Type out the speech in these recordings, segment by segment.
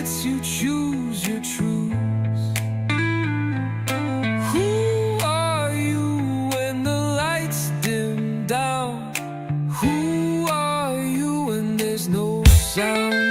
lets you choose your truths. Who are you when the lights dim down? Who are you when there's no sound?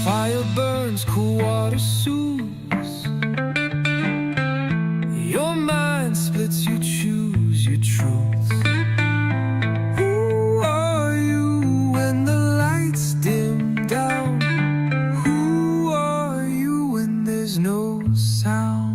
Fire burns, cool water soothes. Your mind splits, you choose your truths. Who are you when the lights dim down? Who are you when there's no sound?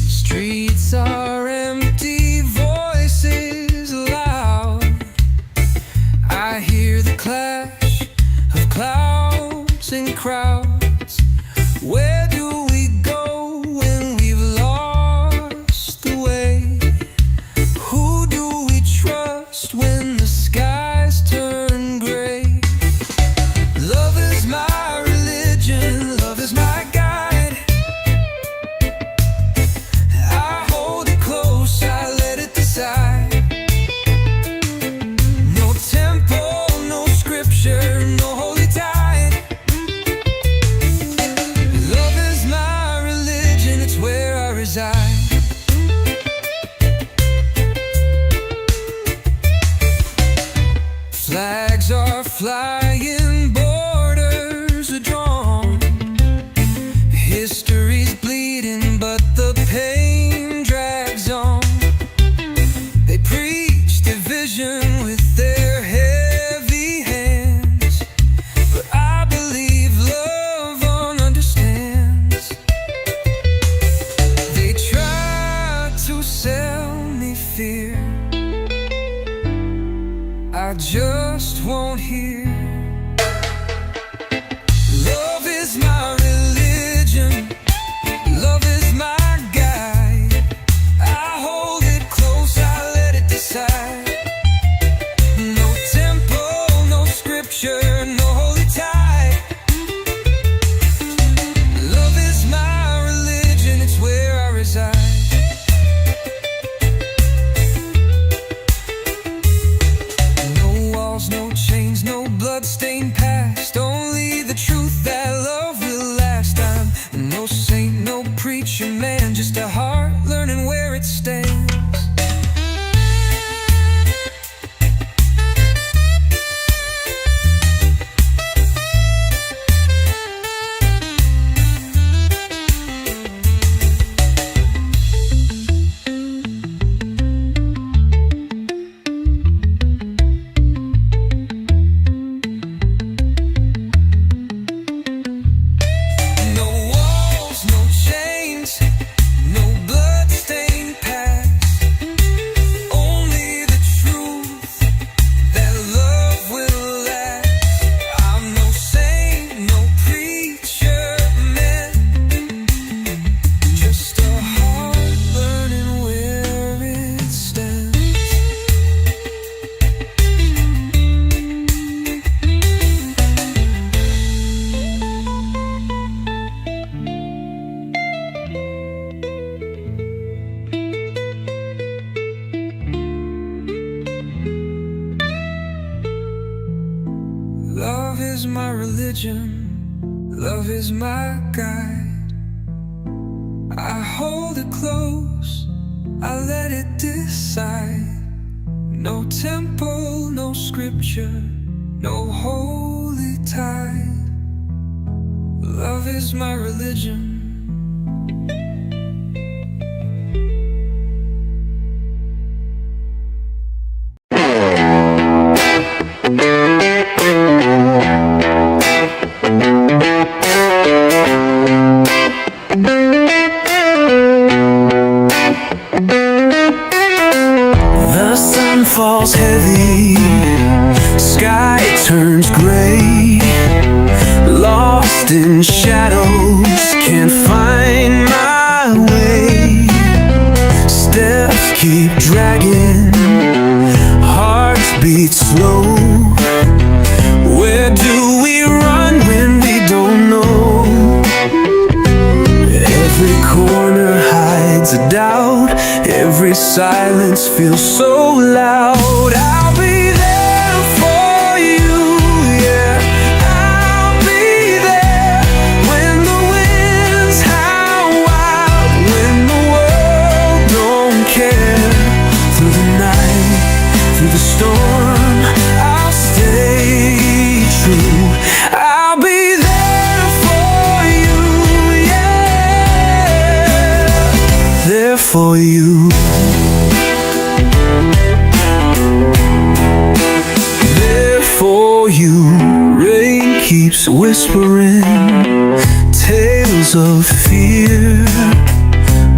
Streets are empty, voices loud. I hear the clash of clouds and crowds. Where do we go when we've lost the way? Who do we trust when the skies turn gray? Love is my religion, love is my guide. I hold it close, I let it decide. No temple, no scripture, no holy tide. Love is my religion, it's where I reside. Flags are flying, borders are drawn. History's bleeding, but the pain drags on. They preach division with their heavy hands, but I believe love understands. They try to sell me fear, I just won't hear. Love is my religion, love is my guide. I hold it close, I let it decide. No temple, no scripture, no holy tide. Love is my religion, it's where I reside. No walls, no chains, no bloodstained past. Only the truth that love will last. I'm no saint, no preacher man, just a heart learning where it stands. No walls, no chains, no bloodstained past. Only the truth that love will last. I'm no saint, no preacher man, just a heart learning where it stands. Love is my religion, love is my guide. I hold it close, I let it decide. No temple, no scripture, no holy tide. Love is my religion. falls heavy, sky turns gray, lost in shadows, can't find my way. Steps keep dragging, hearts beat slow. Where do we run when we don't know? Every corner hides a doubt, every silence feels so loud. I'll be there for you, yeah. I'll be there when the winds howl wild, when the world don't care. Through the night, through the storm, I'll stay true. I'll be there for you, yeah. There for you. For you, rain keeps whispering tales of fear,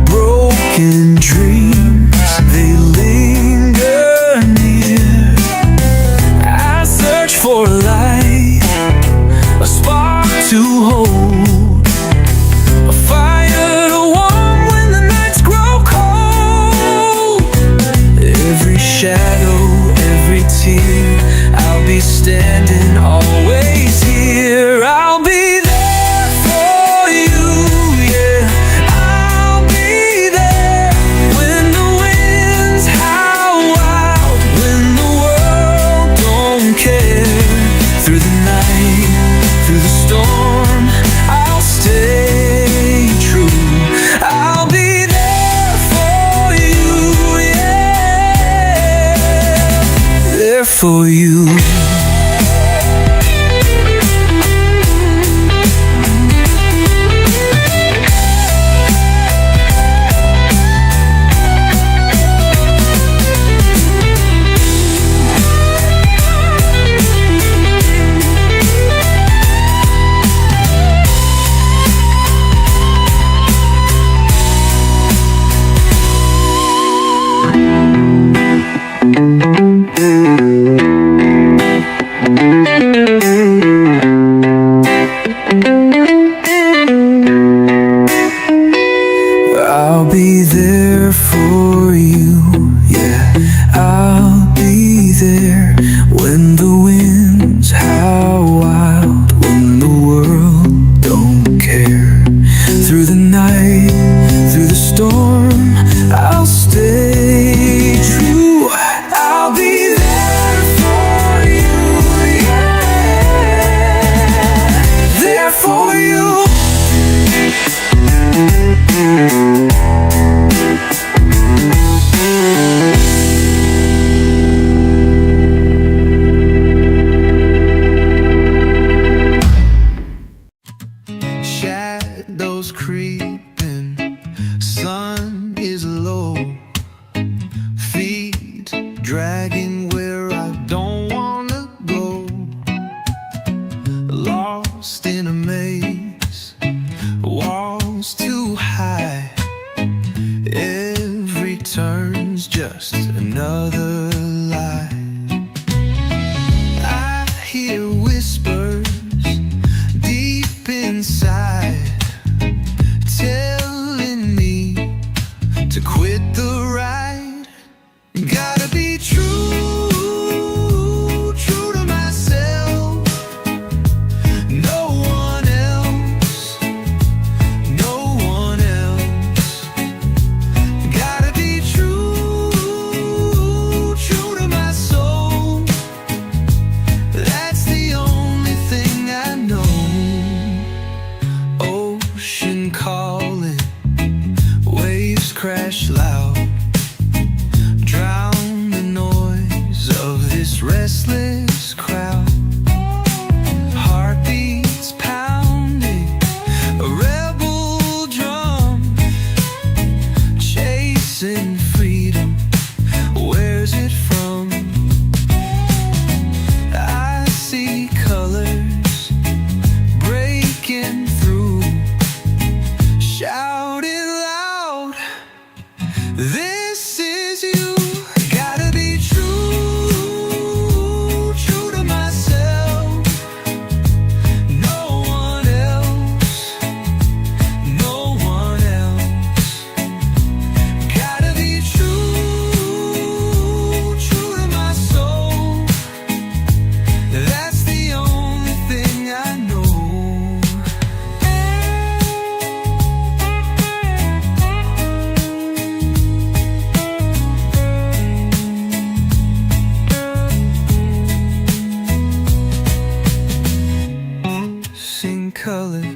broken dreams, they linger near. I search for a light, a spark to hold, a fire to warm when the nights grow cold. Every shadow, every tear, I'll be standing always here. I'll be there for you, yeah. I'll be there when the winds howl wild, when the world don't care. Through the night, through the storm, I'll stay true. I'll be there for you, yeah. There for you. I'll be there for you, yeah. I'll be there when the winds howl wild, when the world don't care. Through the night, through the storm, I'll stay true. I'll be there for you, yeah. There for you. Shadows creeping, sun is low, feet dragging where I don't wanna go. Lost in a maze, walls too high, every turn's just another lie. I hear whispers deep inside, telling me to quit the ride. Gotta be true, true to myself. No colors.